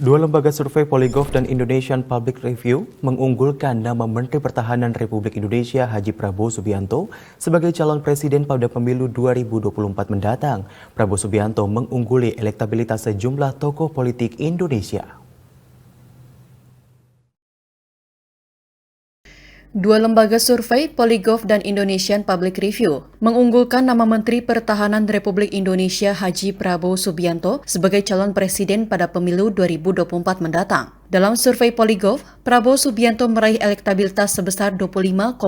Dua lembaga survei Polygraph dan Indonesian Public Review mengunggulkan nama Menteri Pertahanan Republik Indonesia Haji Prabowo Subianto sebagai calon presiden pada pemilu 2024 mendatang. Prabowo Subianto mengungguli elektabilitas sejumlah tokoh politik Indonesia. Dua lembaga survei, Polygraph dan Indonesian Public Review, mengunggulkan nama Menteri Pertahanan Republik Indonesia Haji Prabowo Subianto sebagai calon presiden pada pemilu 2024 mendatang. Dalam survei Polygraph, Prabowo Subianto meraih elektabilitas sebesar 25,5%.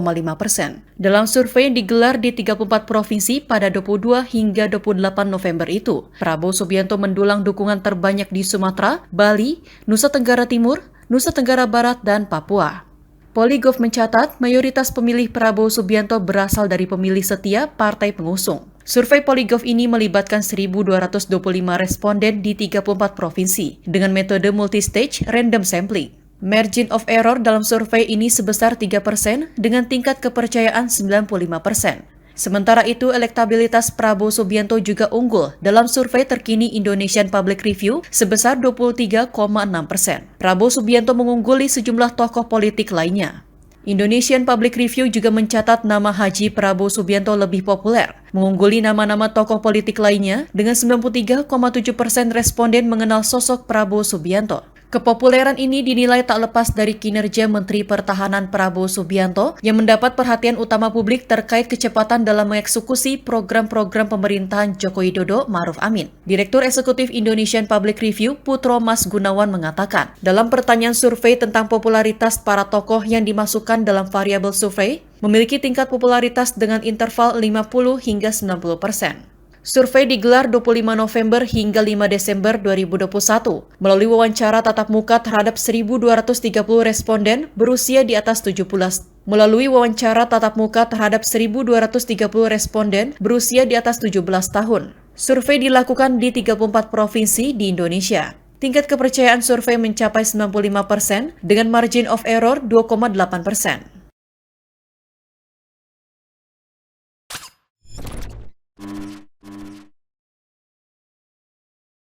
Dalam survei yang digelar di 34 provinsi pada 22 hingga 28 November itu, Prabowo Subianto mendulang dukungan terbanyak di Sumatera, Bali, Nusa Tenggara Timur, Nusa Tenggara Barat, dan Papua. Polygraph mencatat mayoritas pemilih Prabowo Subianto berasal dari pemilih setia partai pengusung. Survei Polygraph ini melibatkan 1.225 responden di 34 provinsi dengan metode multistage random sampling. Margin of error dalam survei ini sebesar 3% dengan tingkat kepercayaan 95%. Sementara itu, elektabilitas Prabowo Subianto juga unggul dalam survei terkini Indonesian Public Review sebesar 23,6%. Prabowo Subianto mengungguli sejumlah tokoh politik lainnya. Indonesian Public Review juga mencatat nama Haji Prabowo Subianto lebih populer, mengungguli nama-nama tokoh politik lainnya dengan 93,7% responden mengenal sosok Prabowo Subianto. Kepopuleran ini dinilai tak lepas dari kinerja Menteri Pertahanan Prabowo Subianto yang mendapat perhatian utama publik terkait kecepatan dalam mengeksekusi program-program pemerintahan Joko Widodo Ma'ruf Amin. Direktur Eksekutif Indonesian Public Review Putro Mas Gunawan mengatakan, dalam pertanyaan survei tentang popularitas para tokoh yang dimasukkan dalam variabel survei, memiliki tingkat popularitas dengan interval 50 hingga 90%. Survei digelar 25 November hingga 5 Desember 2021 melalui wawancara tatap muka terhadap 1.230 responden berusia di atas 17 tahun. Survei dilakukan di 34 provinsi di Indonesia. Tingkat kepercayaan survei mencapai 95% dengan margin of error 2,8%.